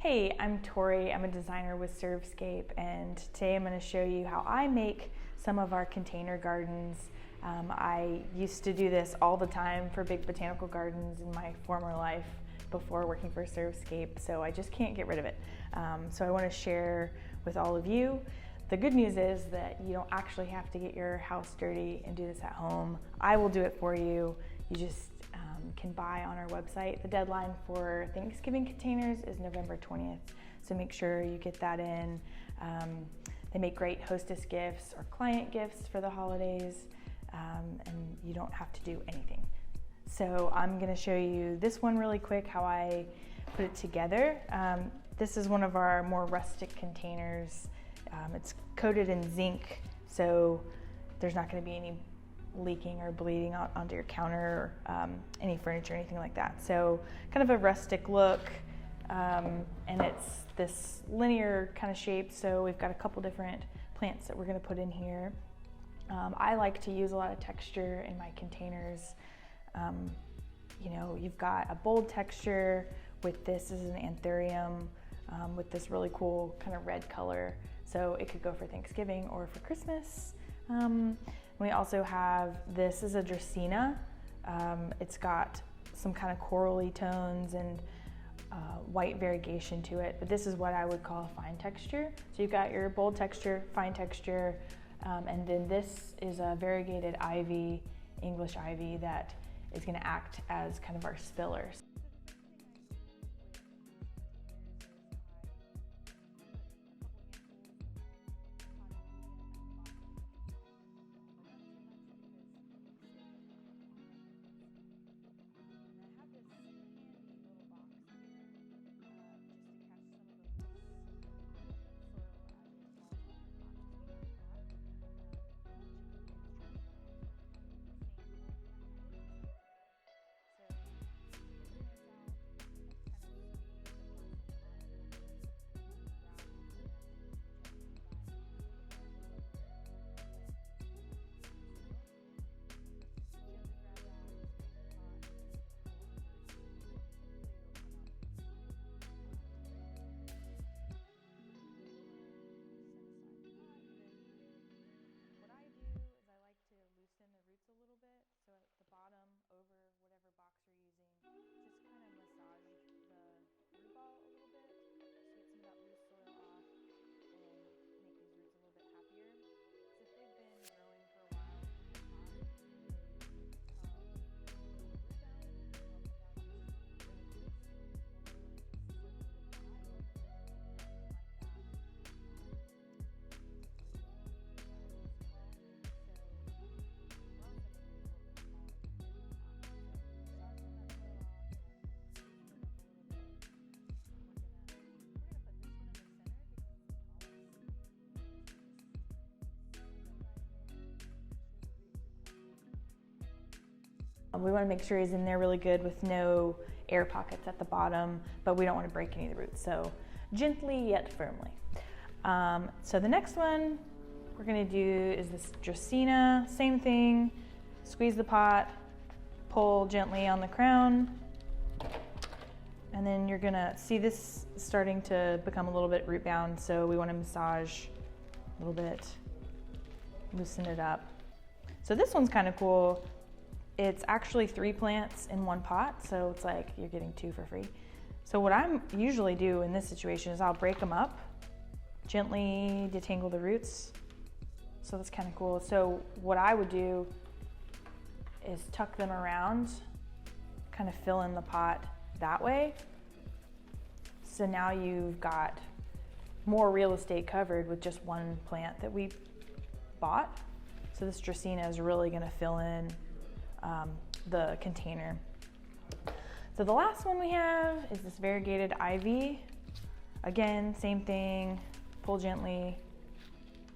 Hey, I'm Tori. I'm a designer with Servscape, and today I'm going to show you how I make some of our container gardens. I used to do this all the time for big botanical gardens in my former life before working for Servscape, so I just can't get rid of it. So I want to share with all of you. The good news is that you don't actually have to get your house dirty and do this at home. I will do it for you. You just can buy on our website. The deadline for Thanksgiving containers is November 20th, so make sure you get that in. They make great hostess gifts or client gifts for the holidays, and you don't have to do anything. So I'm going to show you this one really quick, how I put it together. This is one of our more rustic containers. It's coated in zinc, so there's not going to be any leaking or bleeding out onto your counter or any furniture or anything like that. So kind of a rustic look, and it's this linear kind of shape, so we've got a couple different plants that we're going to put in here. I like to use a lot of texture in my containers. You know, you've got a bold texture with this is an Anthurium with this really cool kind of red color, so it could go for Thanksgiving or for Christmas. We also have, this is a Dracaena. It's got some kind of corally tones and white variegation to it, but this is what I would call a fine texture. So you've got your bold texture, fine texture, and then this is a variegated ivy, English ivy, that is going to act as kind of our spillers. We want to make sure he's in there really good with no air pockets at the bottom, but we don't want to break any of the roots, so gently yet firmly. So the next one we're going to do is this Dracaena. Same thing, squeeze the pot, pull gently on the crown, and then you're going to see this starting to become a little bit root bound, so we want to massage a little bit, loosen it up. So this one's kind of cool. It's actually 3 plants in one pot, so it's like you're getting 2 for free. So what I usually do in this situation is I'll break them up, gently detangle the roots. So that's kind of cool. So what I would do is tuck them around, kind of fill in the pot that way. So now you've got more real estate covered with just one plant that we bought. So this Dracaena is really going to fill in the container. So the last one we have is this variegated ivy. Again, same thing, pull gently.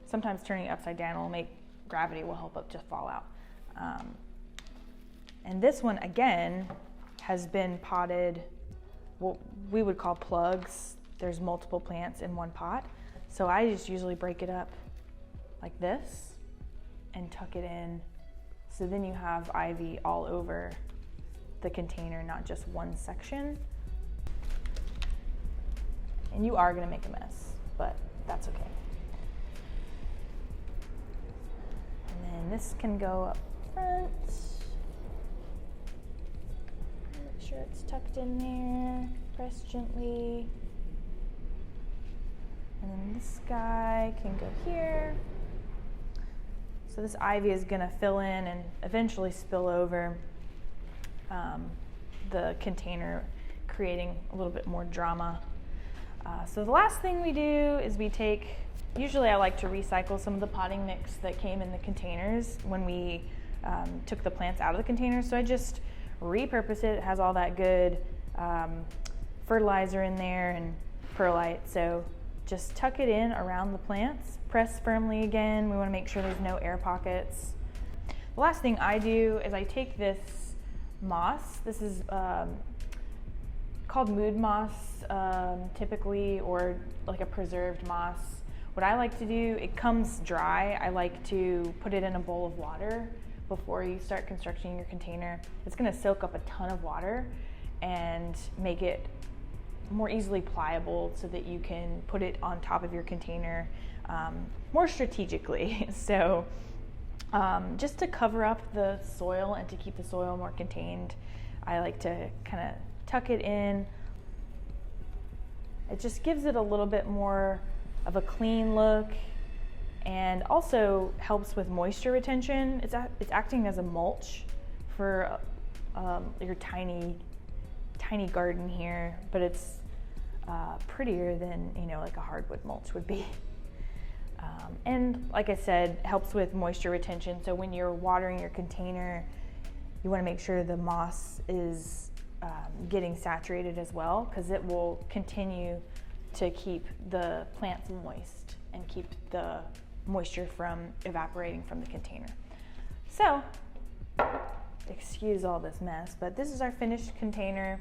Sometimes turning it upside down will make, gravity will help it just fall out. And this one again has been potted, what we would call plugs. There's multiple plants in one pot. So I just usually break it up like this and tuck it in. So then you have ivy all over the container, not just one section. And you are gonna make a mess, but that's okay. And then this can go up front. Make sure it's tucked in there, press gently. And then this guy can go here. So this ivy is gonna fill in and eventually spill over the container, creating a little bit more drama. So the last thing we do is we take, usually I like to recycle some of the potting mix that came in the containers when we took the plants out of the containers. So I just repurpose it. It has all that good fertilizer in there and perlite. So just tuck it in around the plants, press firmly again. We want to make sure there's no air pockets. The last thing I do is I take this moss. This is called mood moss typically, or like a preserved moss. What I like to do, it comes dry. I like to put it in a bowl of water before you start constructing your container. It's going to soak up a ton of water and make it more easily pliable so that you can put it on top of your container more strategically. So just to cover up the soil and to keep the soil more contained, I like to kind of tuck it in. It just gives it a little bit more of a clean look and also helps with moisture retention. It's acting as a mulch for your tiny garden here, but it's prettier than, you know, like a hardwood mulch would be. And like I said, helps with moisture retention. So when you're watering your container, you want to make sure the moss is getting saturated as well, because it will continue to keep the plants moist and keep the moisture from evaporating from the container. So, excuse all this mess, but this is our finished container.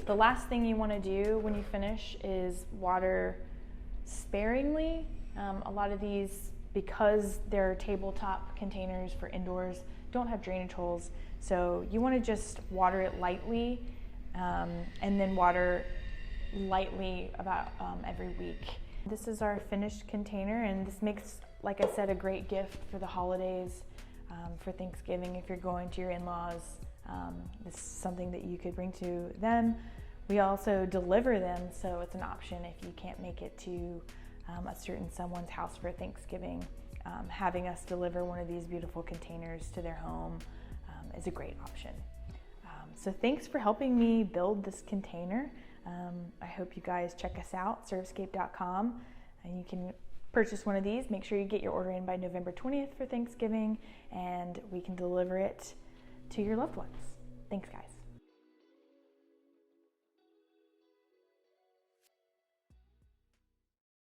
The last thing you want to do when you finish is water sparingly. A lot of these, because they're tabletop containers for indoors, don't have drainage holes. So you want to just water it lightly and then water lightly about every week. This is our finished container, and this makes, like I said, a great gift for the holidays, for Thanksgiving if you're going to your in-laws. This is something that you could bring to them. We also deliver them, so it's an option if you can't make it to a certain someone's house for Thanksgiving. Having us deliver one of these beautiful containers to their home is a great option. So thanks for helping me build this container. I hope you guys check us out, servscape.com, and you can purchase one of these. Make sure you get your order in by November 20th for Thanksgiving, and we can deliver it to your loved ones. Thanks, guys.